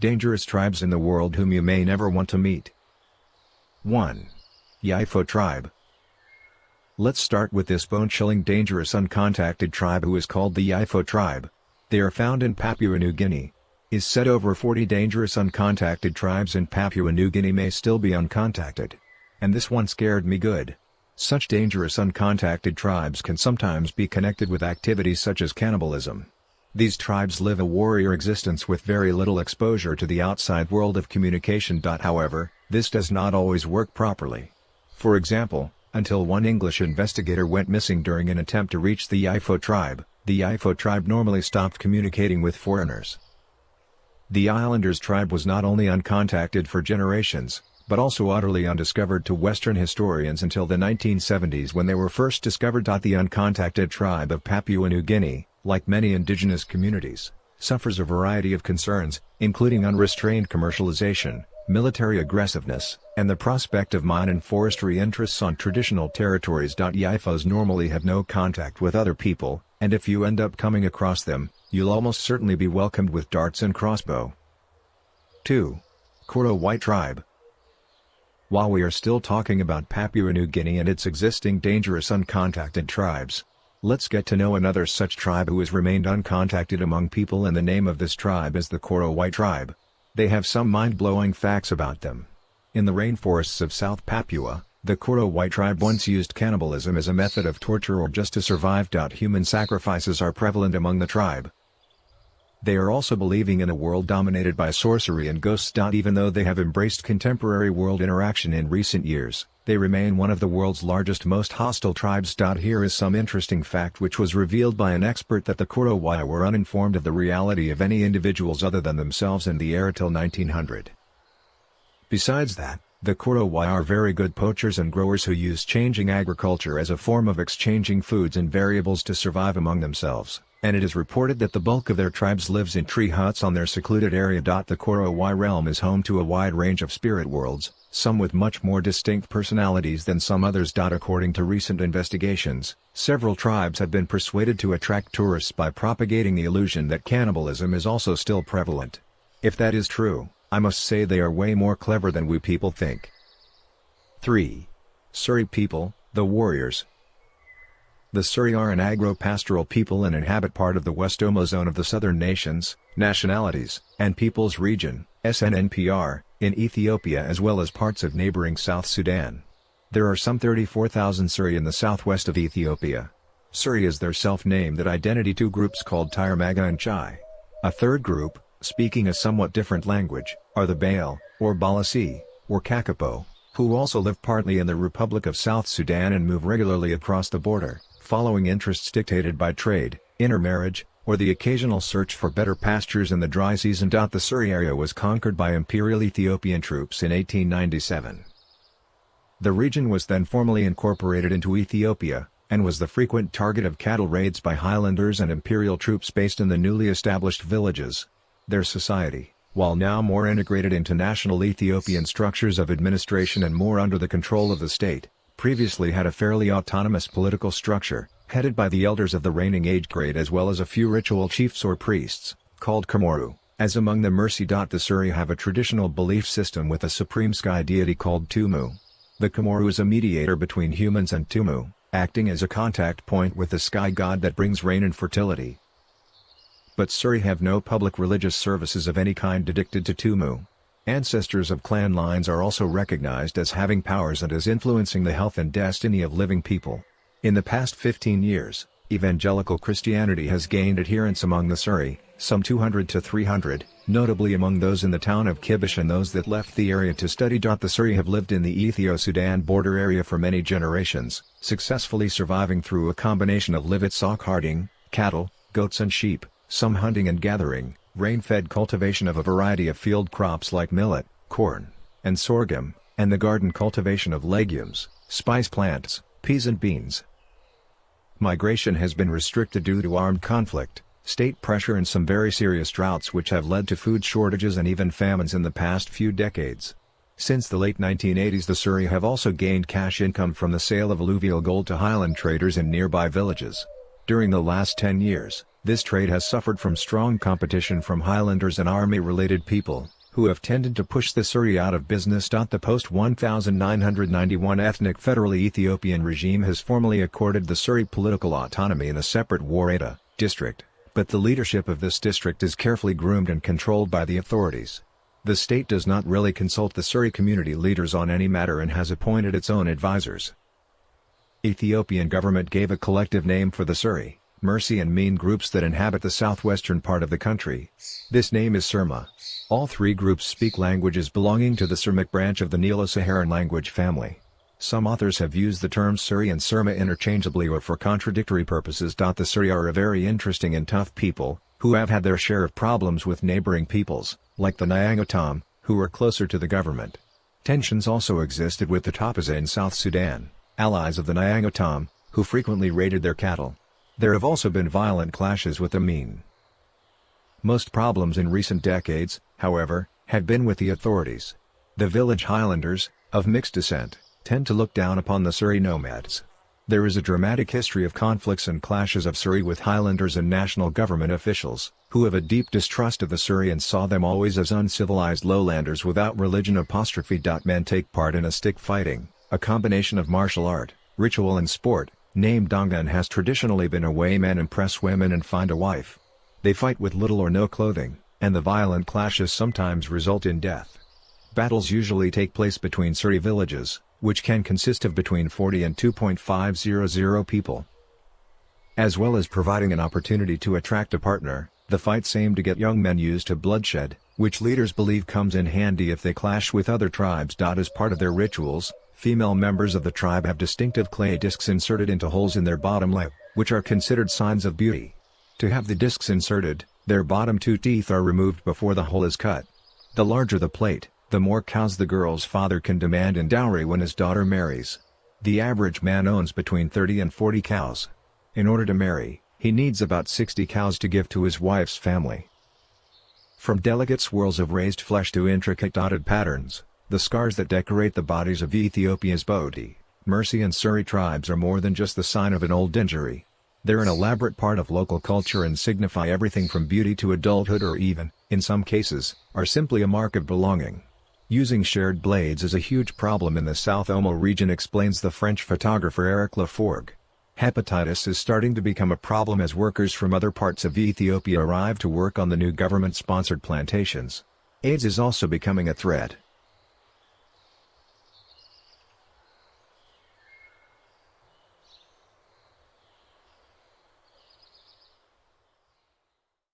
Dangerous tribes in the world whom you may never want to meet. 1. Yaifo Tribe. Let's start with this bone-chilling dangerous uncontacted tribe who is called the Yaifo Tribe. They are found in Papua New Guinea. Is said over 40 dangerous uncontacted tribes in Papua New Guinea may still be uncontacted. And this one scared me good. Such dangerous uncontacted tribes can sometimes be connected with activities such as cannibalism. These tribes live a warrior existence with very little exposure to the outside world of communication. However, this does not always work properly. For example, until one English investigator went missing during an attempt to reach the Yaifo tribe normally stopped communicating with foreigners. The Islanders tribe was not only uncontacted for generations, but also utterly undiscovered to Western historians until the 1970s when they were first discovered. The uncontacted tribe of Papua New Guinea, like many indigenous communities, suffers a variety of concerns, including unrestrained commercialization, military aggressiveness, and the prospect of mine and forestry interests on traditional territories. Yaifos normally have no contact with other people, and if you end up coming across them, you'll almost certainly be welcomed with darts and crossbow. 2. Korowai Tribe. While we are still talking about Papua New Guinea and its existing dangerous uncontacted tribes, let's get to know another such tribe who has remained uncontacted among people, and the name of this tribe is the Korowai Tribe. They have some mind-blowing facts about them. In the rainforests of South Papua, the Korowai tribe once used cannibalism as a method of torture or just to survive. Human sacrifices are prevalent among the tribe. They are also believing in a world dominated by sorcery and ghosts. Even though they have embraced contemporary world interaction in recent years, they remain one of the world's largest, most hostile tribes. Here is some interesting fact which was revealed by an expert, that the Korowai were uninformed of the reality of any individuals other tthan themselves in the era till 1900. Besides that, the Korowai are very good poachers and growers who use changing agriculture as a form of exchanging foods and variables to survive among themselves, and it is reported that the bulk of their tribes lives in tree huts on their secluded area. The Korowai realm is home to a wide range of spirit worlds, some with much more distinct personalities than some others. According to recent investigations, several tribes have been persuaded to attract tourists by propagating the illusion that cannibalism is also still prevalent. If that is true, I must say they are way more clever than we people think. 3. Suri People, the Warriors. The Suri are an agro-pastoral people and inhabit part of the West Omo zone of the Southern Nations, Nationalities, and Peoples region, SNNPR, in Ethiopia as well as parts of neighboring South Sudan. There are some 34,000 Suri in the southwest of Ethiopia. Suri is their self-named identity. Two groups called Tiramaga and Chai. A third group, speaking a somewhat different language, are the Baal, or Balasi, or Kakapo, who also live partly in the Republic of South Sudan and move regularly across the border, following interests dictated by trade, intermarriage, or the occasional search for better pastures in the dry season. The Suri area was conquered by Imperial Ethiopian troops in 1897. The region was then formally incorporated into Ethiopia, and was the frequent target of cattle raids by Highlanders and Imperial troops based in the newly established villages. Their society, while now more integrated into national Ethiopian structures of administration and more under the control of the state, previously had a fairly autonomous political structure, headed by the elders of the reigning age grade as well as a few ritual chiefs or priests, called Komoru, as among the Mercy. The Suri have a traditional belief system with a supreme sky deity called Tumu. The Komoru is a mediator between humans and Tumu, acting as a contact point with the sky god that brings rain and fertility. But Suri have no public religious services of any kind dedicated to Tumu. Ancestors of clan lines are also recognized as having powers and as influencing the health and destiny of living people. In the past 15 years, evangelical Christianity has gained adherents among the Suri, some 200 to 300, notably among those in the town of Kibish and those that left the area to study. The Suri have lived in the Ethio-Sudan border area for many generations, successfully surviving through a combination of livestock herding, cattle, goats and sheep, some hunting and gathering, rain-fed cultivation of a variety of field crops like millet, corn, and sorghum, and the garden cultivation of legumes, spice plants, peas and beans. Migration has been restricted due to armed conflict, state pressure and some very serious droughts which have led to food shortages and even famines in the past few decades. Since the late 1980s, the Suri have also gained cash income from the sale of alluvial gold to highland traders in nearby villages. During the last 10 years, this trade has suffered from strong competition from Highlanders and army-related people, who have tended to push the Suri out of business. The post-1991 ethnic federal Ethiopian regime has formally accorded the Suri political autonomy in a separate Wareda district, but the leadership of this district is carefully groomed and controlled by the authorities. The state does not really consult the Suri community leaders on any matter and has appointed its own advisors. Ethiopian government gave a collective name for the Suri, Mercy and Mean groups that inhabit the southwestern part of the country. This name is Surma. All three groups speak languages belonging to the Surmic branch of the Nilo-Saharan language family. Some authors have used the terms Suri and Surma interchangeably or for contradictory purposes. The Suri are a very interesting and tough people, who have had their share of problems with neighboring peoples, like the Nyangatam, who are closer to the government. Tensions also existed with the Tapaza in South Sudan, allies of the Nyangatam, who frequently raided their cattle. There have also been violent clashes with the Mean. Most problems in recent decades, however, have been with the authorities. The village Highlanders, of mixed descent, tend to look down upon the Suri nomads. There is a dramatic history of conflicts and clashes of Suri with Highlanders and national government officials, who have a deep distrust of the Suri and saw them always as uncivilized lowlanders without religion. Men take part in a stick fighting, a combination of martial art, ritual and sport, named Dongan, has traditionally been a way men impress women and find a wife. They fight with little or no clothing, and the violent clashes sometimes result in death. Battles usually take place between Suri villages, which can consist of between 40 and 2,500 people. As well as providing an opportunity to attract a partner, the fights aim to get young men used to bloodshed, which leaders believe comes in handy if they clash with other tribes. As part of their rituals, female members of the tribe have distinctive clay discs inserted into holes in their bottom lip, which are considered signs of beauty. To have the discs inserted, their bottom two teeth are removed before the hole is cut. The larger the plate, the more cows the girl's father can demand in dowry when his daughter marries. The average man owns between 30 and 40 cows. In order to marry, he needs about 60 cows to give to his wife's family. From delicate swirls of raised flesh to intricate dotted patterns, the scars that decorate the bodies of Ethiopia's Bodhi, Mercy and Suri tribes are more than just the sign of an old injury. They're an elaborate part of local culture and signify everything from beauty to adulthood, or even, in some cases, are simply a mark of belonging. Using shared blades is a huge problem in the South Omo region, explains the French photographer Eric Laforgue. Hepatitis is starting to become a problem as workers from other parts of Ethiopia arrive to work on the new government-sponsored plantations. AIDS is also becoming a threat.